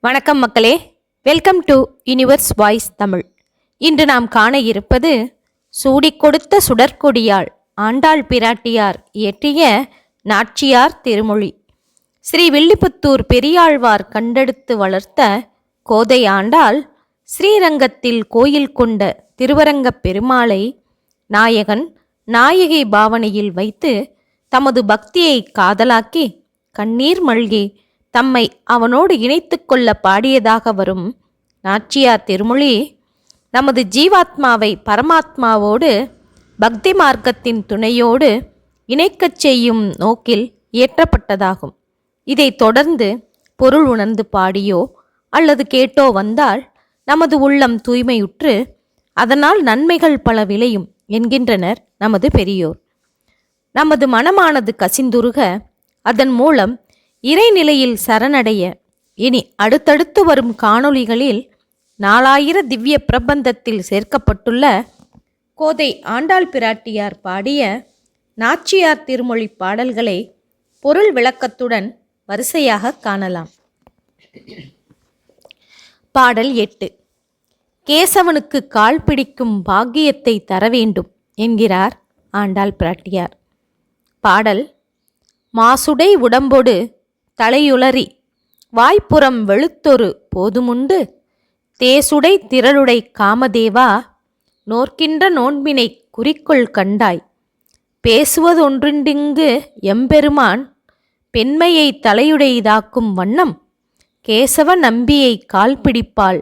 வணக்கம் மக்களே, welcome to universe voice Tamil. இன்று நாம் காண இருப்பது சூடிக் கொடுத்த சுடற்கொடியாள் ஆண்டாள் பிராட்டியார் இயற்றிய நாச்சியார் திருமொழி. ஸ்ரீ வில்லிபுத்தூர் பெரியாழ்வார் கண்டெடுத்து வளர்த்த கோதை ஆண்டாள் ஸ்ரீரங்கத்தில் கோயில் கொண்ட திருவரங்கப் பெருமாளை நாயகன் நாயகி பாவனையில் வைத்து தமது பக்தியை காதலாக்கி கண்ணீர் மல்கி தம்மை அவனோடு இணைத்து கொள்ள பாடியதாக வரும் நாச்சியார் திருமொழி நமது ஜீவாத்மாவை பரமாத்மாவோடு பக்தி மார்க்கத்தின் துணையோடு இணைக்கச் செய்யும் நோக்கில் இயற்றப்பட்டதாகும். இதை தொடர்ந்து பொருள் உணர்ந்து பாடியோ அல்லது கேட்டோ வந்தால் நமது உள்ளம் தூய்மையுற்று அதனால் நன்மைகள் பல விளையும் என்கின்றனர் நமது பெரியோர். நமது மனமானது கசிந்துருக அதன் மூலம் இறைநிலையில் சரணடைய இனி அடுத்தடுத்து வரும் காணொளிகளில் 4000 திவ்ய பிரபந்தத்தில் சேர்க்கப்பட்டுள்ள கோதை ஆண்டாள் பிராட்டியார் பாடிய நாச்சியார் திருமொழி பாடல்களை பொருள் விளக்கத்துடன் வரிசையாக காணலாம். பாடல் 8. கேசவனுக்கு கால் பிடிக்கும் பாக்கியத்தை தர வேண்டும் என்கிறார் ஆண்டாள் பிராட்டியார். பாடல்: மாசுடை உடம்பொடு தலையுளறி வாய்ப்புறம் வெளுத்தொரு போதுமுண்டு தேசுடை திரளுடை காமதேவா நோர்க்கின்ற நோன்பினை குறிக்கொள் கண்டாய் பேசுவதொன்றிங்கு எம்பெருமான் பெண்மையை தலையுடையதாக்கும் வண்ணம் கேசவ நம்பியை கால் பிடிப்பாள்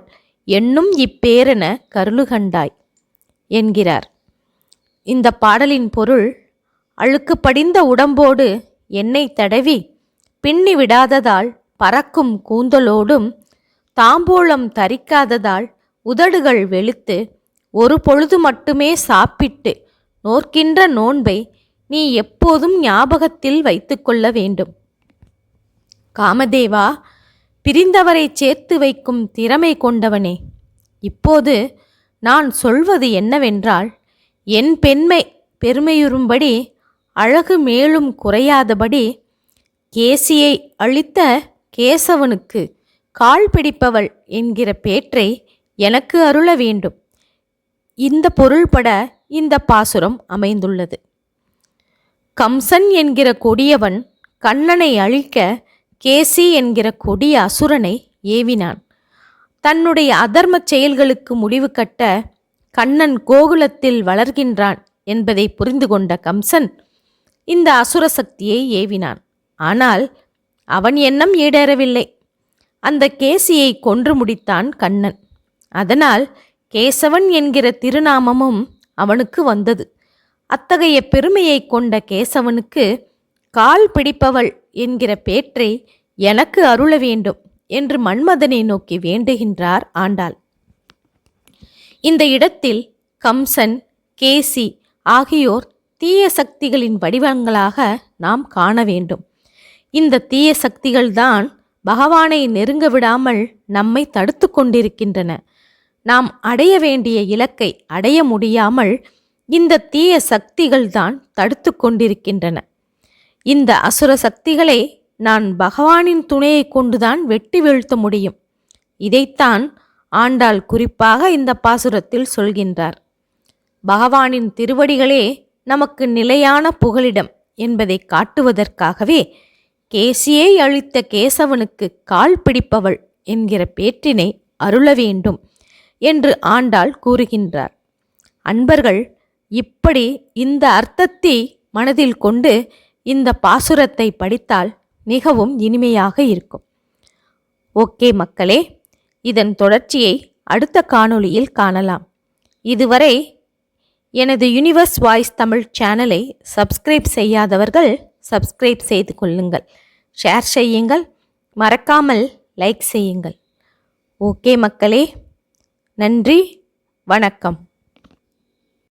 என்னும் இப்பேரென கருளுகண்டாய் என்கிறார். இந்த பாடலின் பொருள்: அழுக்கு படிந்த உடம்போடு எண்ணெய் தடவி பின்னி விடாததால் பறக்கும் கூந்தலோடும் தாம்பூலம் தரிக்காததால் உதடுகள் வெளுத்து ஒரு பொழுது மட்டுமே சாப்பிட்டு நோர்க்கின்ற நோன்பை நீ எப்போதும் ஞாபகத்தில் வைத்து கொள்ள வேண்டும். காமதேவா, பிரிந்தவரை சேர்த்து வைக்கும் திறமை கொண்டவனே, இப்போது நான் சொல்வது என்னவென்றால், என் பெருமையுறும்படி அழகு மேலும் குறையாதபடி கேசியை அளித்த கேசவனுக்கு கால் பிடிப்பவள் என்கிற பேற்றை எனக்கு அருள வேண்டும். இந்த பொருள்பட இந்த பாசுரம் அமைந்துள்ளது. கம்சன் என்கிற கொடியவன் கண்ணனை அழிக்க கேசி என்கிற கொடிய அசுரனை ஏவினான். தன்னுடைய அதர்ம செயல்களுக்கு முடிவு கட்ட கண்ணன் கோகுலத்தில் வளர்கின்றான் என்பதை புரிந்து கொண்ட கம்சன் இந்த அசுர சக்தியை ஏவினான். ஆனால் அவன் எண்ணம் ஈடேறவில்லை. அந்த கேசியை கொன்று முடித்தான் கண்ணன். அதனால் கேசவன் என்கிற திருநாமமும் அவனுக்கு வந்தது. அத்தகைய பெருமையை கொண்ட கேசவனுக்கு கால் பிடிப்பவள் என்கிற பேற்றை எனக்கு அருள வேண்டும் என்று மன்மதனை நோக்கி வேண்டுகின்றார் ஆண்டாள். இந்த இடத்தில் கம்சன், கேசி ஆகியோர் தீய சக்திகளின் வடிவங்களாக நாம் காண வேண்டும். இந்த தீய சக்திகள்தான் பகவானை நெருங்க விடாமல் நம்மை தடுத்து கொண்டிருக்கின்றன. நாம் அடைய வேண்டிய இலக்கை அடைய முடியாமல் இந்த தீய சக்திகள்தான் தடுத்து கொண்டிருக்கின்றன. இந்த அசுர சக்திகளை நான் பகவானின் துணையை கொண்டுதான் வெட்டி வீழ்த்த முடியும். இதைத்தான் ஆண்டாள் குறிப்பாக இந்த பாசுரத்தில் சொல்கின்றார். பகவானின் திருவடிகளே நமக்கு நிலையான புகலிடம் என்பதை காட்டுவதற்காகவே கேசியை அழித்த கேசவனுக்கு கால் பிடிப்பவள் என்கிற பேற்றினை அருள வேண்டும் என்று ஆண்டாள் கூறுகின்றார். அன்பர்கள் இப்படி இந்த அர்த்தத்தை மனதில் கொண்டு இந்த பாசுரத்தை படித்தால் மிகவும் இனிமையாக இருக்கும். ஓகே மக்களே, இதன் தொடர்ச்சியை அடுத்த காணொளியில் காணலாம். இதுவரை எனது யூனிவர்ஸ் வாய்ஸ் தமிழ் சேனலை சப்ஸ்கிரைப் செய்யாதவர்கள் சப்ஸ்கிரைப் செய்து கொள்ளுங்கள், ஷேர் செய்யுங்கள், மறக்காமல் லைக் செய்யுங்கள். ஓகே மக்களே, நன்றி, வணக்கம்.